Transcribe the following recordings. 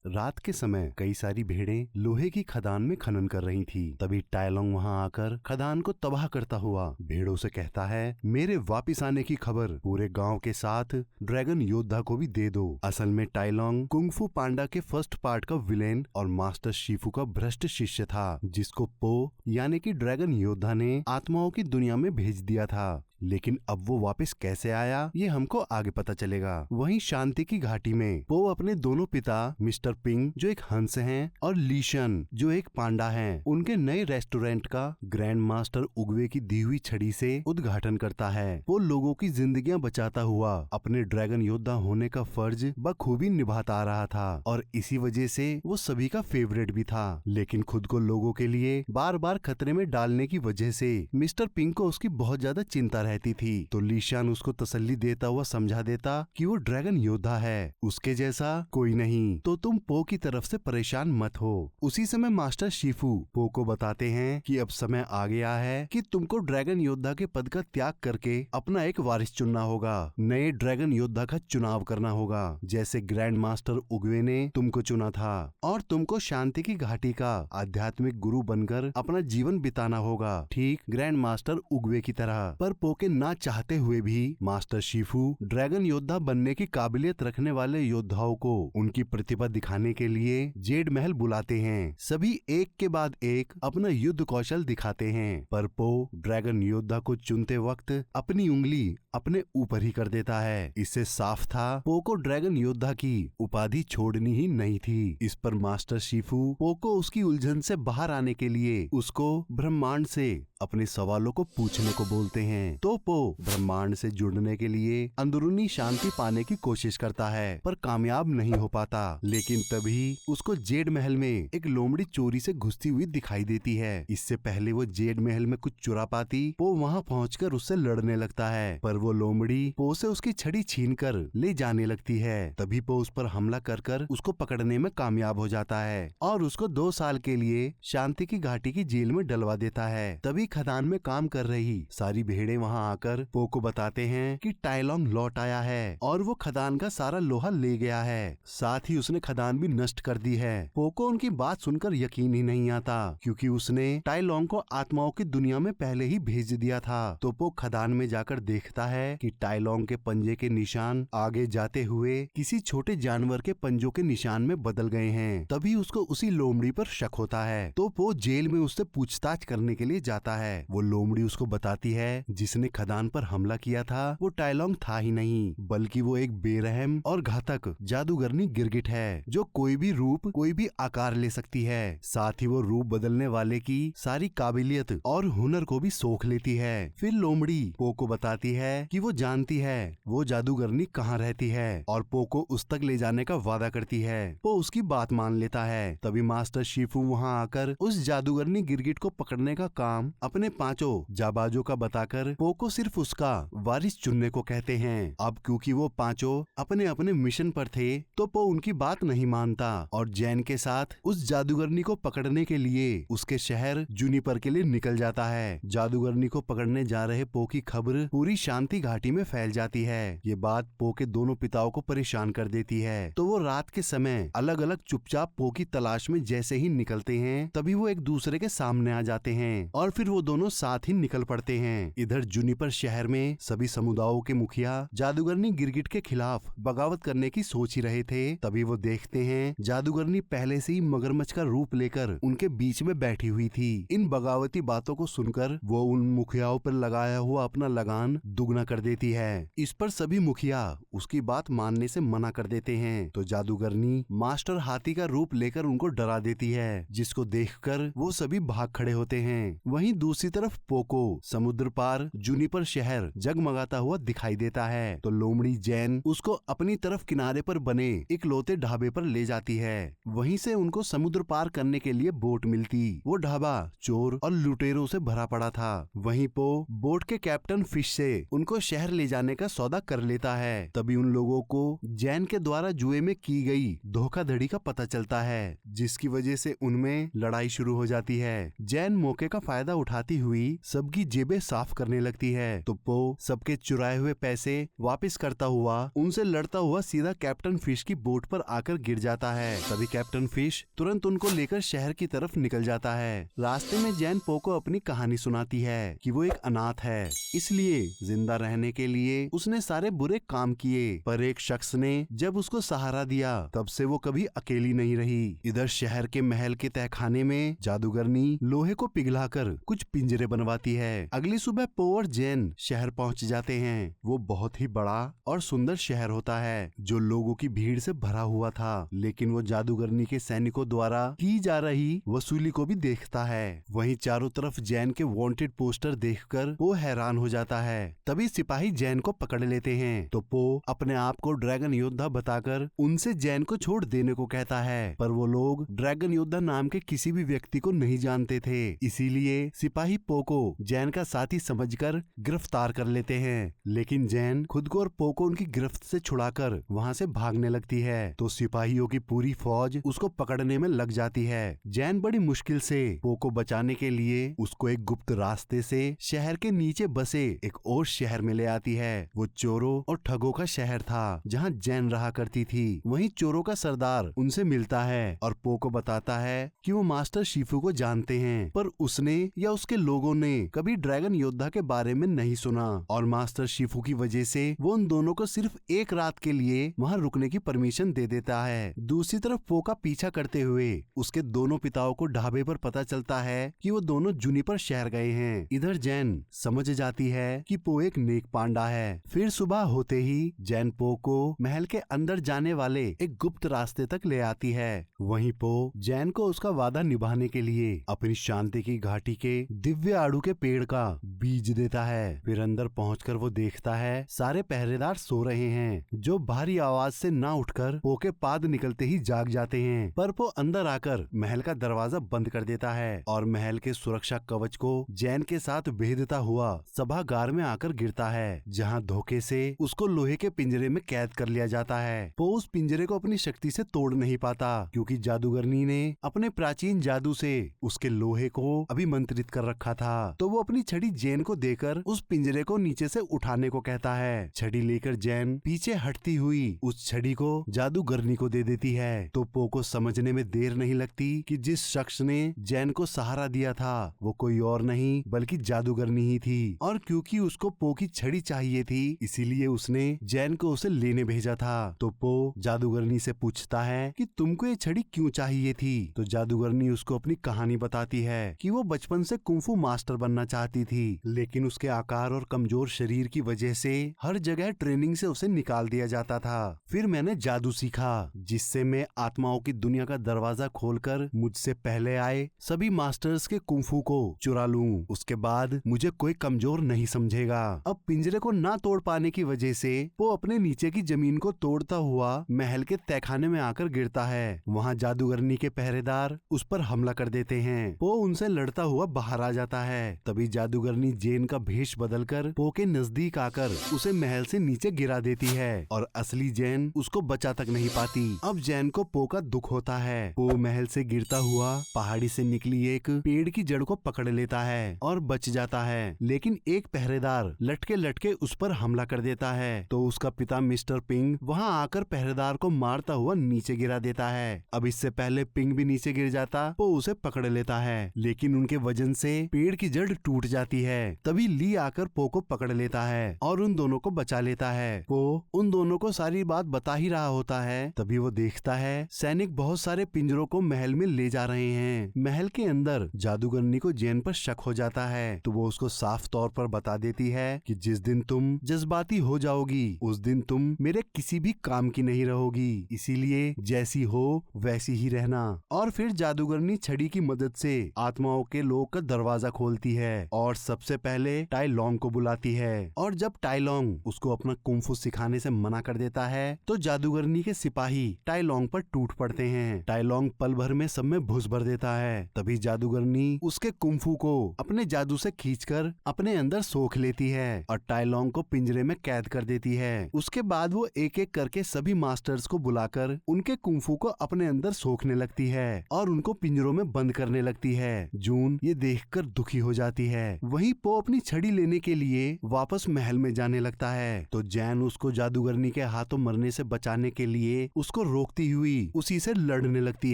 रात के समय कई सारी भेड़ें लोहे की खदान में खनन कर रही थी। तभी टाई लॉन्ग वहां आकर खदान को तबाह करता हुआ भेड़ों से कहता है, मेरे वापिस आने की खबर पूरे गांव के साथ ड्रैगन योद्धा को भी दे दो। असल में टाई लॉन्ग कुंग फू पांडा के फर्स्ट पार्ट का विलेन और मास्टर शिफू का भ्रष्ट शिष्य था, जिसको पो यानी कि ड्रैगन योद्धा ने आत्माओं की दुनिया में भेज दिया था। लेकिन अब वो वापस कैसे आया, ये हमको आगे पता चलेगा। वहीं शांति की घाटी में पो अपने दोनों पिता मिस्टर पिंग जो एक हंस हैं और लीशन जो एक पांडा हैं, उनके नए रेस्टोरेंट का ग्रैंड मास्टर उगवे की दी हुई छड़ी से उद्घाटन करता है। वो लोगों की जिंदगियां बचाता हुआ अपने ड्रैगन योद्धा होने का फर्ज बखूबी निभाता आ रहा था और इसी वजह से वो सभी का फेवरेट भी था। लेकिन खुद को लोगों के लिए बार बार खतरे में डालने की वजह से मिस्टर पिंग को उसकी बहुत ज्यादा चिंता रहती थी। तो लीशान उसको तसल्ली देता हुआ समझा देता कि वो ड्रैगन योद्धा है, उसके जैसा कोई नहीं, तो तुम पो की तरफ से परेशान मत हो। उसी समय मास्टर शिफू पो को बताते हैं कि अब समय आ गया है कि तुमको ड्रैगन योद्धा के पद का त्याग करके अपना एक वारिस चुनना होगा, नए ड्रैगन योद्धा का चुनाव करना होगा, जैसे ग्रैंड मास्टर उगवे ने तुमको चुना था, और तुमको शांति की घाटी का आध्यात्मिक गुरु बनकर अपना जीवन बिताना होगा, ठीक ग्रैंड मास्टर उगवे की तरह। पर पो के ना चाहते हुए भी मास्टर शिफू ड्रैगन योद्धा बनने की काबिलियत रखने वाले योद्धाओं को उनकी प्रतिभा दिखाने के लिए जेड महल बुलाते हैं। सभी एक के बाद एक अपना युद्ध कौशल दिखाते हैं, पर पो ड्रैगन योद्धा को चुनते वक्त अपनी उंगली अपने ऊपर ही कर देता है। इससे साफ था पो को ड्रैगन योद्धा की उपाधि छोड़नी ही नहीं थी। इस पर मास्टर शिफू पो को उसकी उलझन से बाहर आने के लिए उसको ब्रह्मांड से अपने सवालों को पूछने को बोलते हैं। तो पो ब्रह्मांड से जुड़ने के लिए अंदरूनी शांति पाने की कोशिश करता है, पर कामयाब नहीं हो पाता। लेकिन तभी उसको जेड महल में एक लोमड़ी चोरी से घुसती हुई दिखाई देती है। इससे पहले वो जेड महल में कुछ चुरा पाती, पो वहां पहुंचकर उससे लड़ने लगता है, पर वो लोमड़ी पो से उसकी छड़ी छीनकर ले जाने लगती है। तभी पो उस पर हमला कर उसको पकड़ने में कामयाब हो जाता है और उसको 2 साल के लिए शांति की घाटी की जेल में डलवा देता है। तभी खदान में काम कर रही सारी भेड़ें वहां आकर पो को बताते हैं कि टाई लॉन्ग लौट आया है और वो खदान का सारा लोहा ले गया है, साथ ही उसने खदान भी नष्ट कर दी है। पो को उनकी बात सुनकर यकीन ही नहीं आता, क्योंकि उसने टाई लॉन्ग को आत्माओं की दुनिया में पहले ही भेज दिया था। तो पो खदान में जाकर देखता है कि टाई लॉन्ग के पंजे के निशान आगे जाते हुए किसी छोटे जानवर के पंजों के निशान में बदल गए हैं। तभी उसको उसी लोमड़ी पर शक होता है। तो पो जेल में उससे पूछताछ करने के लिए जाता है। वो लोमड़ी उसको बताती है जिसने खदान पर हमला किया था वो टाई लॉन्ग था ही नहीं, बल्कि वो एक बेरहम और घातक जादूगरनी गिरगिट है, जो कोई भी रूप कोई भी आकार ले सकती है। साथ ही वो रूप बदलने वाले की सारी काबिलियत और हुनर को भी सोख लेती है। फिर लोमड़ी पो को बताती है कि वो जानती है वो जादूगरनी कहाँ रहती है और पो को उस तक ले जाने का वादा करती है। पो उसकी बात मान लेता है। तभी मास्टर शिफू वहाँ आकर उस जादूगरनी गिरगिट को पकड़ने का काम अपने 5 जाबाजों का बताकर पो को सिर्फ उसका वारिस चुनने को कहते हैं। अब क्योंकि वो 5 अपने अपने मिशन पर थे, तो पो उनकी बात नहीं मानता और जैन के साथ उस जादूगरनी को पकड़ने के लिए उसके शहर जूनिपर के लिए निकल जाता है। जादूगरनी को पकड़ने जा रहे पो की खबर पूरी शांति घाटी में फैल जाती है। ये बात पो के दोनों पिताओं को परेशान कर देती है। तो वो रात के समय अलग अलग चुपचाप पो की तलाश में जैसे ही निकलते हैं, तभी वो एक दूसरे के सामने आ जाते हैं और फिर वो दोनों साथ ही निकल पड़ते हैं। इधर जूनिपर शहर में सभी समुदायों के मुखिया जादूगरनी गिरगिट के खिलाफ बगावत करने की सोच ही रहे थे। तभी वो देखते हैं जादूगरनी पहले से ही मगरमच्छ का रूप लेकर उनके बीच में बैठी हुई थी। इन बगावती बातों को सुनकर वो उन मुखियाओं पर लगाया हुआ अपना लगान दुगना कर देती है। इस पर सभी मुखिया उसकी बात मानने से मना कर देते हैं। तो जादूगरनी मास्टर हाथी का रूप लेकर उनको डरा देती है, जिसको देखकर वो सभी भाग खड़े होते हैं। वहीं दूसरी तरफ पो को समुद्र पार जूनिपर शहर जगमगाता हुआ दिखाई देता है। तो लोमड़ी जैन उसको अपनी तरफ किनारे पर बने इकलौते ढाबे पर ले जाती है। वहीं से उनको समुद्र पार करने के लिए बोट मिलती। वो ढाबा चोर और लुटेरों से भरा पड़ा था। वहीं पो बोट के कैप्टन फिश से उनको शहर ले जाने का सौदा कर लेता है। तभी उन लोगों को जैन के द्वारा जुए में की गई धोखाधड़ी का पता चलता है, जिसकी वजह से उनमें लड़ाई शुरू हो जाती है। जैन मौके का फायदा उठा उठाती हुई सबकी जेबें साफ करने लगती है। तो पो सबके चुराए हुए पैसे वापस करता हुआ उनसे लड़ता हुआ सीधा कैप्टन फिश की बोट पर आकर गिर जाता है। तभी कैप्टन फिश तुरंत उनको लेकर शहर की तरफ निकल जाता है। रास्ते में जैन पो को अपनी कहानी सुनाती है कि वो एक अनाथ है, इसलिए जिंदा रहने के लिए उसने सारे बुरे काम किए, पर एक शख्स ने जब उसको सहारा दिया तब से वो कभी अकेली नहीं रही। इधर शहर के महल के तहखाने में जादूगरनी लोहे को पिघलाकर कुछ पिंजरे बनवाती है। अगली सुबह पो और जैन शहर पहुंच जाते हैं। वो बहुत ही बड़ा और सुंदर शहर होता है जो लोगों की भीड़ से भरा हुआ था, लेकिन वो जादूगरनी के सैनिकों द्वारा की जा रही वसूली को भी देखता है। वहीं चारों तरफ जैन के वांटेड पोस्टर देखकर वो हैरान हो जाता है। तभी सिपाही जैन को पकड़ लेते हैं। तो पो अपने आप को ड्रैगन योद्धा बताकर उनसे जैन को छोड़ देने को कहता है, पर वो लोग ड्रैगन योद्धा नाम के किसी भी व्यक्ति को नहीं जानते थे, इसीलिए सिपाही पो को जैन का साथी समझकर गिरफ्तार कर लेते हैं। लेकिन जैन खुद को और पो को उनकी गिरफ्त से छुड़ाकर वहाँ से भागने लगती है। तो सिपाहियों की पूरी फौज उसको पकड़ने में लग जाती है। जैन बड़ी मुश्किल से पो को बचाने के लिए उसको एक गुप्त रास्ते से शहर के नीचे बसे एक और शहर में ले आती है। वो चोरों और ठगों का शहर था जहाँ जैन रहा करती थी। वहीं चोरों का सरदार उनसे मिलता है और पो को बताता है कि वो मास्टर शिफू को जानते हैं, पर उसने या उसके लोगों ने कभी ड्रैगन योद्धा के बारे में नहीं सुना, और मास्टर शिफू की वजह से वो उन दोनों को सिर्फ एक रात के लिए वहाँ रुकने की परमिशन दे देता है। दूसरी तरफ पो का पीछा करते हुए उसके दोनों पिताओं को ढाबे पर पता चलता है कि वो दोनों जुनिपर शहर गए हैं। इधर जैन समझ जाती है कि पो एक नेक पांडा है। फिर सुबह होते ही जैन पो को महल के अंदर जाने वाले एक गुप्त रास्ते तक ले आती है। वहीं पो जैन को उसका वादा निभाने के लिए अपनी शांति की घाटी के दिव्य आड़ू के पेड़ का बीज देता है। फिर अंदर पहुंचकर वो देखता है सारे पहरेदार सो रहे हैं, जो भारी आवाज से ना उठकर पो के पाद निकलते ही जाग जाते हैं। पर पो अंदर आकर महल का दरवाजा बंद कर देता है और महल के सुरक्षा कवच को जैन के साथ भेदता हुआ सभागार में आकर गिरता है, जहां धोखे से उसको लोहे के पिंजरे में कैद कर लिया जाता है। पो उस पिंजरे को अपनी शक्ति से तोड़ नहीं पाता, क्योंकि जादूगरनी ने अपने प्राचीन जादू से उसके लोहे को अभिमंत्रित कर रखा था। तो वो अपनी छड़ी जैन को देकर उस पिंजरे को नीचे से उठाने को कहता है। छड़ी लेकर जैन पीछे हटती हुई उस छड़ी को जादूगरनी को दे देती है। तो पो को समझने में देर नहीं लगती कि जिस शख्स ने जैन को सहारा दिया था वो कोई और नहीं बल्कि जादूगरनी ही थी, और क्योंकि उसको पो की छड़ी चाहिए थी इसीलिए उसने जैन को उसे लेने भेजा था। तो पो जादूगरनी से पूछता है कि तुमको ये छड़ी क्यों चाहिए थी। तो जादूगरनी उसको अपनी कहानी बताती है कि वो बचपन से कुंफू मास्टर बनना चाहती थी, लेकिन उसके आकार और कमजोर शरीर की वजह से हर जगह ट्रेनिंग से उसे निकाल दिया जाता था। फिर मैंने जादू सीखा जिससे मैं आत्माओं की दुनिया का दरवाजा खोलकर मुझसे पहले आए सभी मास्टर्स के कुंफू को चुरा लूं। उसके बाद मुझे कोई कमजोर नहीं समझेगा। अब पिंजरे को ना तोड़ पाने की वजह से वो अपने नीचे की जमीन को तोड़ता हुआ महल के तहखाने में आकर गिरता है। वहाँ जादूगरनी के पहरेदार उस पर हमला कर देते हैं। वो उनसे लड़ता हुआ बाहर आ जाता है। तभी जादूगरनी जैन का भेष बदलकर पो के नजदीक आकर उसे महल से नीचे गिरा देती है और असली जैन उसको बचा तक नहीं पाती। अब जैन को पो का दुख होता है। पो महल से गिरता हुआ पहाड़ी से निकली एक पेड़ की जड़ को पकड़ लेता है और बच जाता है, लेकिन एक पहरेदार लटके लटके उस पर हमला कर देता है। तो उसका पिता मिस्टर पिंग वहाँ आकर पहरेदार को मारता हुआ नीचे गिरा देता है। अब इससे पहले पिंग भी नीचे गिर जाता वो उसे पकड़ लेता है, लेकिन उनके वजन से पेड़ की जड़ टूट जाती है। तभी ली आकर पो को पकड़ लेता है और उन दोनों को बचा लेता है। पो उन दोनों को सारी बात बता ही रहा होता है, तभी वो देखता है सैनिक बहुत सारे पिंजरों को महल में ले जा रहे हैं। महल के अंदर जादूगरनी को जैन पर शक हो जाता है, तो वो उसको साफ तौर पर बता देती है कि जिस दिन तुम जज्बाती हो जाओगी उस दिन तुम मेरे किसी भी काम की नहीं रहोगी, इसीलिए जैसी हो वैसी ही रहना। और फिर जादूगरनी छड़ी की मदद से आत्माओं के लोक का दरवाजा खोलती है और सबसे पहले टाई लॉन्ग को बुलाती है। और जब टाई लॉन्ग उसको अपना कुंफू सिखाने से मना कर देता है तो जादूगरनी के सिपाही टाई लॉन्ग पर टूट पड़ते हैं। टाई लॉन्ग पल भर में सब में घुस भर देता है। तभी जादूगरनी उसके कुंफू को अपने जादू से खींचकर अपने अंदर सोख लेती है और टाई लॉन्ग को पिंजरे में कैद कर देती है। उसके बाद वो एक एक करके सभी मास्टर्स को बुलाकर उनके कुंफू को अपने अंदर सोखने लगती है और उनको पिंजरों में बंद करने लगती है। जून ये देख देखकर दुखी हो जाती है। वहीं पो अपनी छड़ी लेने के लिए वापस महल में जाने लगता है तो जैन उसको जादूगरनी के हाथों मरने से बचाने के लिए उसको रोकती हुई उसी से लड़ने लगती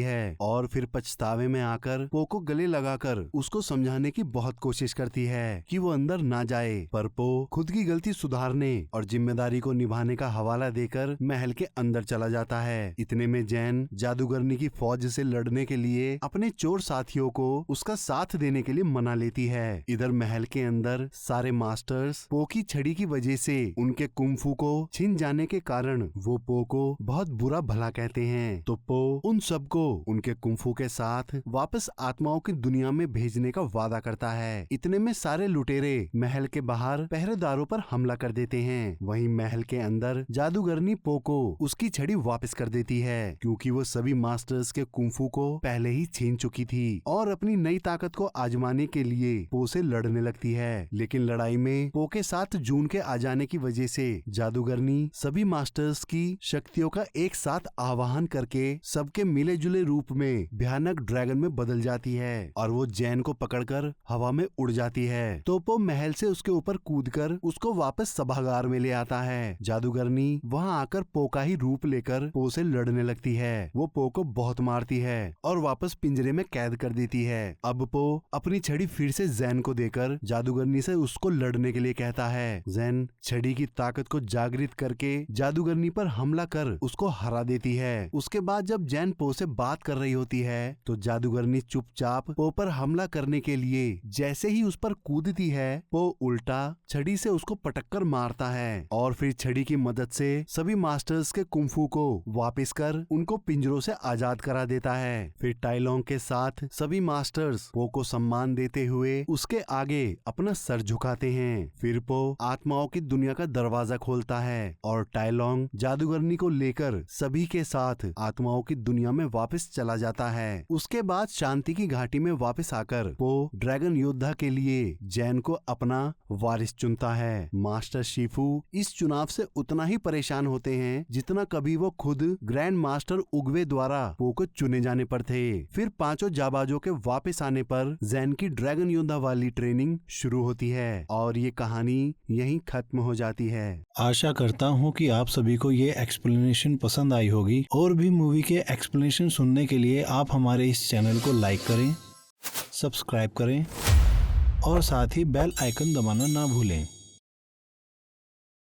है और फिर पछतावे में आकर पो को गले लगाकर उसको समझाने की बहुत कोशिश करती है कि वो अंदर ना जाए, पर पो खुद की गलती सुधारने और जिम्मेदारी को निभाने का हवाला देकर महल के अंदर चला जाता है। इतने में जैन जादूगरनी की फौज से लड़ने के लिए अपने चोर साथियों को उसका साथ देने के लिए मना लेती है। इधर महल के अंदर सारे मास्टर्स पो की छड़ी की वजह से उनके कुंफू को छिन जाने के कारण वो पो को बहुत बुरा भला कहते हैं, तो पो उन सबको उनके कुंफू के साथ वापस आत्माओं की दुनिया में भेजने का वादा करता है। इतने में सारे लुटेरे महल के बाहर पहरेदारों पर हमला कर देते हैं। वहीं महल के अंदर जादूगरनी पो को उसकी छड़ी वापस कर देती है क्योंकि वो सभी मास्टर्स के कुंफू को पहले ही छीन चुकी थी और अपनी नई ताकत को आजमाने के लिए पो से लड़ने लगती है। लेकिन लड़ाई में पो के साथ जून के आ जाने की वजह से जादूगरनी सभी मास्टर्स की शक्तियों का एक साथ आवाहन करके सबके मिले जुले रूप में भयानक ड्रैगन में बदल जाती है और वो जैन को पकड़कर हवा में उड़ जाती है। तो पो महल से उसके ऊपर कूदकर उसको वापस सभागार में ले आता है। जादूगरनी वहां आकर पो का ही रूप लेकर पो से लड़ने लगती है। वो पो को बहुत मारती है और वापस पिंजरे में कैद कर देती है। अब पो अपनी छड़ी फिर से जैन को देकर जादूगरनी से उसको लड़ने के लिए कहता है। जैन छड़ी की ताकत को जागृत करके जादूगरनी पर हमला कर उसको हरा देती है। उसके बाद जब जैन पो से बात कर रही होती है तो जादूगरनी चुपचाप पो पर हमला करने के लिए जैसे ही उस पर कूदती है पो उल्टा छड़ी से उसको पटककर मारता है और फिर छड़ी की मदद से सभी मास्टर्स के कुंफू को वापस कर उनको पिंजरों से आजाद करा देता है। फिर टाइलोंग के साथ सभी मास्टर्स पो को सम्मान देते हुए उसके आगे अपना सर झुकाते हैं। फिर पो आत्माओं की दुनिया का दरवाजा खोलता है और टाइलोंग जादूगरनी को लेकर सभी के साथ आत्माओं की दुनिया में वापस चला जाता है। उसके बाद शांति की घाटी में वापस आकर पो ड्रैगन योद्धा के लिए जैन को अपना वारिस चुनता है। मास्टर शिफू इस चुनाव से उतना ही परेशान होते हैं जितना कभी वो खुद ग्रैंड मास्टर उगवे द्वारा पो को चुने जाने पर थे। फिर पांचों जाबाजों के वापस आने पर जैन की ड्रैगन योद्धा वाली ट्रेनिंग शुरू होती है और ये कहानी यहीं खत्म हो जाती है। आशा करता हूँ कि आप सभी को ये एक्सप्लेनेशन पसंद आई होगी। और भी मूवी के एक्सप्लेनेशन सुनने के लिए आप हमारे इस चैनल को लाइक करें, सब्सक्राइब करें और साथ ही बेल आइकन दबाना ना भूलें।